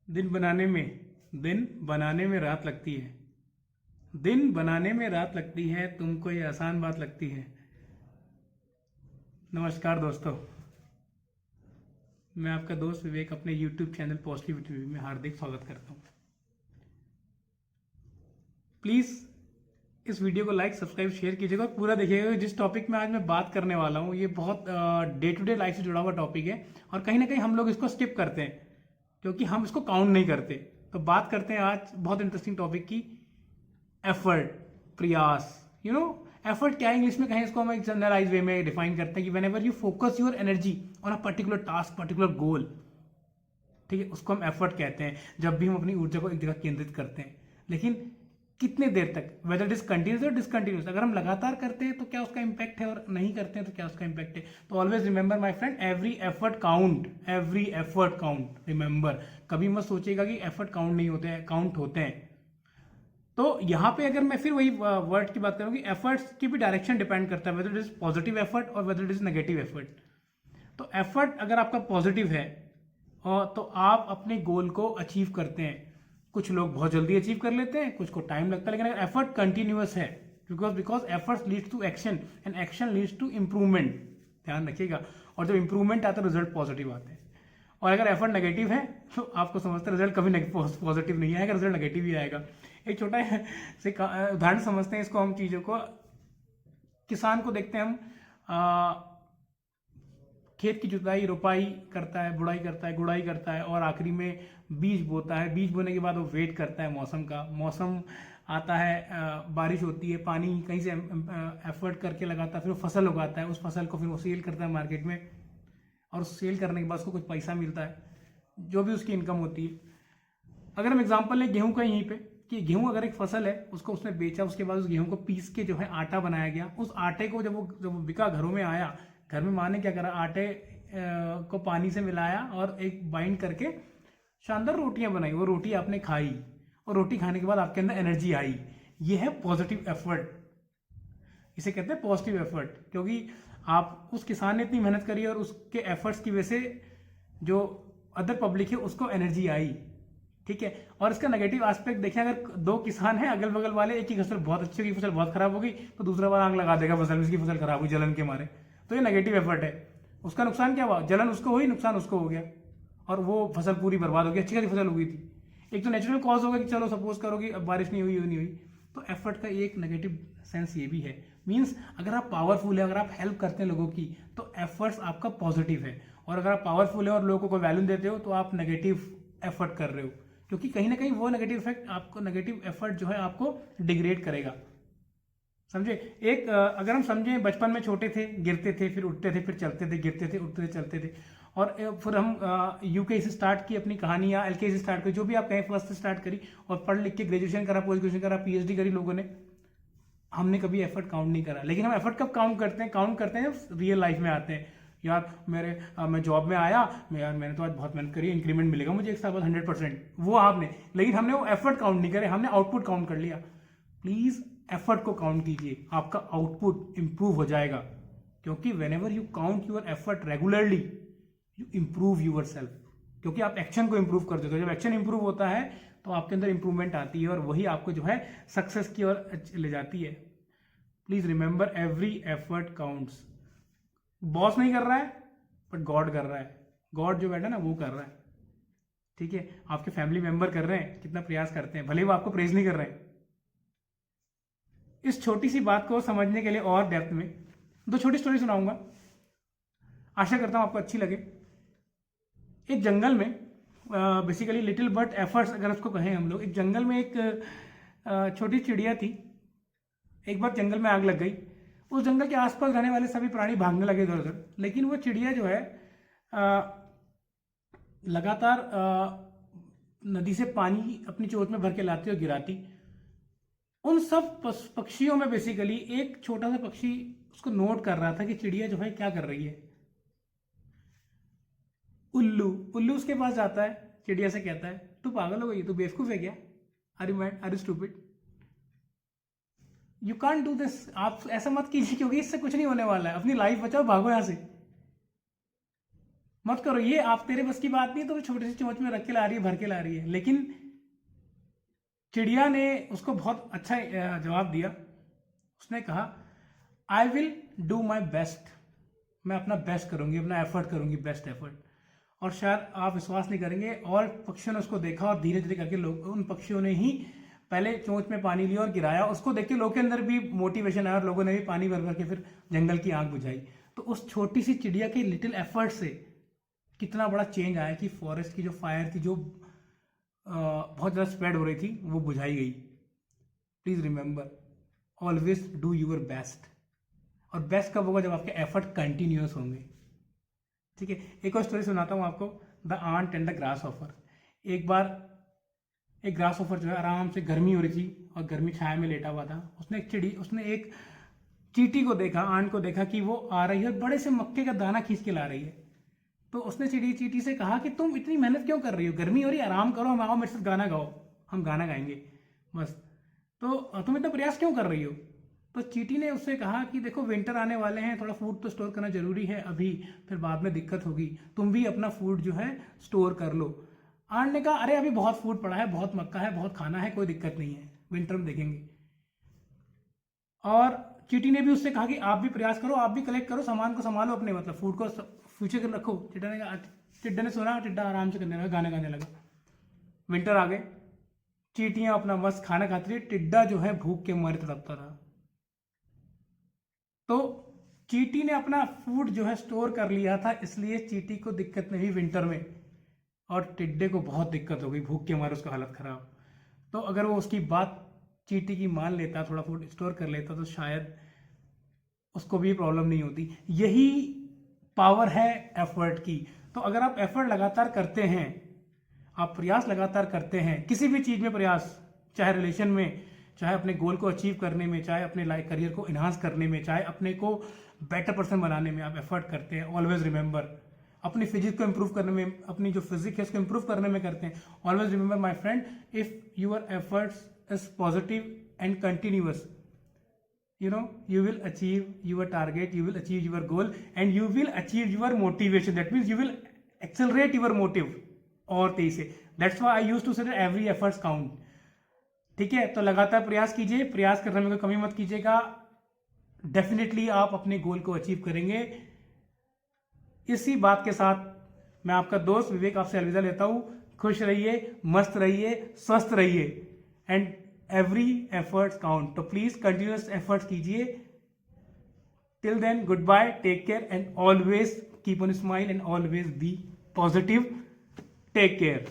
दिन बनाने में रात लगती है। दिन बनाने में रात लगती है, तुमको ये आसान बात लगती है। नमस्कार दोस्तों, मैं आपका दोस्त विवेक अपने YouTube चैनल पॉजिटिविटी में हार्दिक स्वागत करता हूँ। प्लीज़ इस वीडियो को लाइक सब्सक्राइब शेयर कीजिएगा और पूरा देखिएगा। जिस टॉपिक में आज मैं बात करने वाला हूँ ये बहुत डे टू डे लाइफ से जुड़ा हुआ टॉपिक है और कहीं ना कहीं हम लोग इसको स्किप करते हैं क्योंकि हम इसको काउंट नहीं करते। तो बात करते हैं आज बहुत इंटरेस्टिंग टॉपिक की, एफर्ट, प्रयास। एफर्ट क्या है इंग्लिश में, कहें इसको हम एक जनरलाइज वे में डिफाइन करते हैं कि when ever you focus your energy on a particular task, particular goal, ठीक है, उसको हम एफर्ट कहते हैं। जब भी हम अपनी ऊर्जा को एक जगह केंद्रित करते हैं, लेकिन कितने देर तक, वेदर इट इज कंटिन्यूस और डिसकंटिन्यूस। अगर हम लगातार करते हैं तो क्या उसका इंपैक्ट है और नहीं करते हैं तो क्या उसका इंपैक्ट है। तो always remember my friend, every effort count, every effort count. Remember, कभी मत सोचिएगा कि एफर्ट काउंट नहीं होते हैं, काउंट होते हैं। तो यहाँ पे अगर मैं फिर वही वर्ड की बात करूँ कि एफर्ट्स की भी डायरेक्शन डिपेंड करता है, whether it is positive effort और whether it is negative effort. तो एफर्ट अगर आपका पॉजिटिव है और तो आप अपने गोल को अचीव करते हैं। कुछ लोग बहुत जल्दी अचीव कर लेते हैं, कुछ को टाइम लगता है, लेकिन अगर एफर्ट कंटिन्यूअस है, because efforts leads to action and action leads to improvement, ध्यान रखिएगा। और जब इंप्रूवमेंट आता है रिजल्ट पॉजिटिव आते हैं। और अगर एफर्ट नेगेटिव है तो आपको समझते हैं रिजल्ट कभी पॉजिटिव नहीं आएगा, रिजल्ट नेगेटिव ही आएगा। एक छोटा से उदाहरण समझते हैं इसको हम चीज़ों को। किसान को देखते हैं हम, खेत की जुताई, रोपाई करता है, बुड़ाई करता है, गुड़ाई करता है और आखिरी में बीज बोता है। बीज बोने के बाद वो वेट करता है मौसम का। मौसम आता है, बारिश होती है, पानी कहीं से एफर्ट करके लगाता है, फिर वो फसल उगाता है। उस फसल को फिर वो सेल करता है मार्केट में और उस सेल करने के बाद उसको कुछ पैसा मिलता है, जो भी उसकी इनकम होती है। अगर हम एग्जाम्पल लें गेहूं का यहीं पे, कि गेहूं अगर एक फसल है, उसको उसने बेचा, उसके बाद उस गेहूं को पीस के जो है आटा बनाया गया। उस आटे को जब वो बिका, घरों में आया, घर में माँ ने क्या करा, आटे को पानी से मिलाया और एक बाइंड करके शानदार रोटियां बनाई। वो रोटी आपने खाई और रोटी खाने के बाद आपके अंदर एनर्जी आई। ये है पॉजिटिव एफर्ट, इसे कहते हैं पॉजिटिव एफर्ट। क्योंकि आप, उस किसान ने इतनी मेहनत करी और उसके एफर्ट्स की वजह से जो अदर पब्लिक है उसको एनर्जी आई, ठीक है। और इसका नेगेटिव एस्पेक्ट देखें, अगर दो किसान हैं अगल बगल वाले, एक की फसल बहुत अच्छी होगी, फसल बहुत खराब होगी, तो दूसरा वाला आग लगा देगा फसल में, इसकी फसल खराब हुई जलन के मारे। तो ये नेगेटिव एफर्ट है। उसका नुकसान क्या हुआ, जलन उसको हुई, नुकसान उसको हो गया और वो फसल पूरी बर्बाद हो गई। अच्छी खासी फसल हो गई थी। एक तो नेचुरल कॉज होगा कि चलो सपोज करो कि अब बारिश नहीं हुई, नहीं हुई। तो एफर्ट का एक नेगेटिव सेंस ये भी है, मीन्स अगर आप पावरफुल है, अगर आप हेल्प करते हैं लोगों की, तो एफर्ट्स आपका पॉजिटिव है। और अगर आप पावरफुल है और लोगों को वैल्यू देते हो तो आप नेगेटिव एफर्ट कर रहे हो, क्योंकि कहीं ना कहीं वो नेगेटिव इफेक्ट आपको, नेगेटिव एफर्ट जो है आपको डिग्रेड करेगा। समझे। एक अगर हम समझें, बचपन में छोटे थे, गिरते थे, फिर उठते थे, फिर चलते थे, गिरते थे, उठते थे, चलते थे। और फिर हम यूके से स्टार्ट की अपनी कहानी, या एलके से स्टार्ट करी, जो भी आप कहें, फर्स्ट से स्टार्ट करी और पढ़ लिख के ग्रेजुएशन करा, पोस्ट ग्रेजुएशन करा, पीएचडी करी लोगों ने। हमने कभी एफर्ट काउंट नहीं करा। लेकिन हम एफर्ट कब काउंट करते हैं, काउंट करते हैं रियल लाइफ में आते हैं। यार मैं जॉब में आया, मैंने तो आज बहुत मेहनत करी, इंक्रीमेंट मिलेगा मुझे एक साल बाद 100%, वो आपने, लेकिन हमने वो एफर्ट काउंट नहीं करे, हमने आउटपुट काउंट कर लिया। प्लीज एफर्ट को काउंट कीजिए, आपका आउटपुट इंप्रूव हो जाएगा। क्योंकि whenever you count your effort regularly, you improve yourself. क्योंकि आप एक्शन को इंप्रूव कर देते हो। जब एक्शन इंप्रूव होता है तो आपके अंदर इंप्रूवमेंट आती है और वही आपको जो है सक्सेस की ओर ले जाती है। Please remember, every effort counts. Boss नहीं कर रहा है बट गॉड कर रहा है। गॉड जो बैठा ना वो कर रहा है, ठीक है। आपके फैमिली मेंबर कर रहे हैं, कितना प्रयास करते हैं, भले वो आपको प्रेज नहीं कर रहे हैं। इस छोटी सी बात को समझने के लिए और डेप्थ में दो छोटी स्टोरी सुनाऊंगा, आशा करता हूं आपको अच्छी लगे। एक जंगल में, बेसिकली लिटिल बट एफर्ट्स अगर उसको कहें हम लोग, एक जंगल में एक छोटी चिड़िया थी। एक बार जंगल में आग लग गई। उस जंगल के आसपास रहने वाले सभी प्राणी भागने लगे इधर उधर, लेकिन वो चिड़िया जो है लगातार नदी से पानी अपनी चोंच में भर के लाती और गिराती। उन सब पक्षियों में बेसिकली एक छोटा सा पक्षी उसको नोट कर रहा था कि चिड़िया जो है क्या कर रही है। उल्लू उल्लू उसके पास जाता है, चिड़िया से कहता है, तू पागल हो गई, तू बेवकूफ है क्या, are you mad, are you stupid, you can't do this, आप ऐसा मत कीजिए क्योंकि इससे कुछ नहीं होने वाला है, अपनी लाइफ बचाओ, भागो यहां से। मत करो ये, आप तेरे बस की बात नहीं है, तो छोटी सी चोंच में रख के ला रही है, भर के ला रही है। लेकिन चिड़िया ने उसको बहुत अच्छा जवाब दिया। उसने कहा I will do my best, मैं अपना बेस्ट करूंगी, अपना एफर्ट करूंगी, बेस्ट एफर्ट। और शायद आप विश्वास नहीं करेंगे, और पक्षियों ने उसको देखा और धीरे धीरे करके लोग, उन पक्षियों ने ही पहले चोंच में पानी लिया और गिराया। उसको देख के लोगों के अंदर भी मोटिवेशन आया और लोगों ने भी पानी भर भर के फिर जंगल की आग बुझाई। तो उस छोटी सी चिड़िया के लिटिल एफर्ट से कितना बड़ा चेंज आया कि फॉरेस्ट की जो फायर थी, जो बहुत ज़्यादा स्प्रेड हो रही थी, वो बुझाई गई। Please remember, always do your best. और बेस्ट कब होगा? जब आपके एफर्ट कंटिन्यूस होंगे। ठीक है, एक और स्टोरी सुनाता हूँ आपको, the ant and the grasshopper. एक बार एक ग्रास ऑफर जो है, आराम से गर्मी हो रही थी और गर्मी छाया में लेटा हुआ था। उसने एक चींटी को देखा, आंट को देखा कि वो आ रही है और बड़े से मक्के का दाना खींच के ला रही है। तो उसने चींटी से कहा कि तुम इतनी मेहनत क्यों कर रही हो, गर्मी हो रही है, आराम करो, हम आओ मेरे साथ गाना गाओ, हम गाना गाएंगे बस। तो तुम इतना प्रयास क्यों कर रही हो? तो चींटी ने उससे कहा कि देखो विंटर आने वाले हैं, थोड़ा फूड तो स्टोर करना जरूरी है अभी, फिर बाद में दिक्कत होगी, तुम भी अपना फूड जो है स्टोर कर लो। आंट ने कहा अरे अभी बहुत फूड पड़ा है, बहुत मक्का है, बहुत खाना है, कोई दिक्कत नहीं है, विंटर में देखेंगे। और चींटी ने भी उससे कहा कि आप भी प्रयास करो, आप भी कलेक्ट करो, सामान को संभालो अपने, मतलब फूड को फ्यूचर के रखो। टिड्डा ने सुना, टिड्डा आराम से करने लगा, गाने गाने लगा। विंटर आ गए, चींटियां अपना मस्त खाना खाती रही, टिड्डा जो है भूख के मारे तड़पता था। तो चींटी ने अपना फूड जो है स्टोर कर लिया था, इसलिए चींटी को दिक्कत नहीं हुई विंटर में, और टिड्डे को बहुत दिक्कत हो गई, भूख के मारे उसका हालत खराब। तो अगर वो उसकी बात चींटी की मान लेता, थोड़ा फूड स्टोर कर लेता, तो शायद उसको भी प्रॉब्लम नहीं होती। यही पावर है एफर्ट की। तो अगर आप एफर्ट लगातार करते हैं, आप प्रयास लगातार करते हैं, किसी भी चीज़ में प्रयास, चाहे रिलेशन में, चाहे अपने गोल को अचीव करने में, चाहे अपने लाइफ करियर को इन्हांस करने में, चाहे अपने को बेटर पर्सन बनाने में आप एफर्ट करते हैं, ऑलवेज रिमेंबर, अपनी फिजिक्स को इंप्रूव करने में, अपनी जो फिजिक है उसको इंप्रूव करने में करते हैं, always remember my friend, if your efforts is positive and continuous, you will achieve your target, you will achieve your goal, and you will achieve your motivation. That means you will accelerate your motive. और तेज से, that's why I used to say that every efforts count. ठीक है, तो लगातार प्रयास कीजिए, प्रयास करने में कोई कमी मत कीजिएगा, डेफिनेटली आप अपने गोल को अचीव करेंगे। इसी बात के साथ मैं आपका दोस्त विवेक आपसे अलविदा लेता हूं। खुश रहिए, मस्त रहिए, स्वस्थ रहिए, एंड एवरी एफर्ट्स काउंट। तो प्लीज कंटिन्यूअस एफर्ट्स कीजिए। Till then, good bye, take care, and always keep on smile and always be positive. Take care.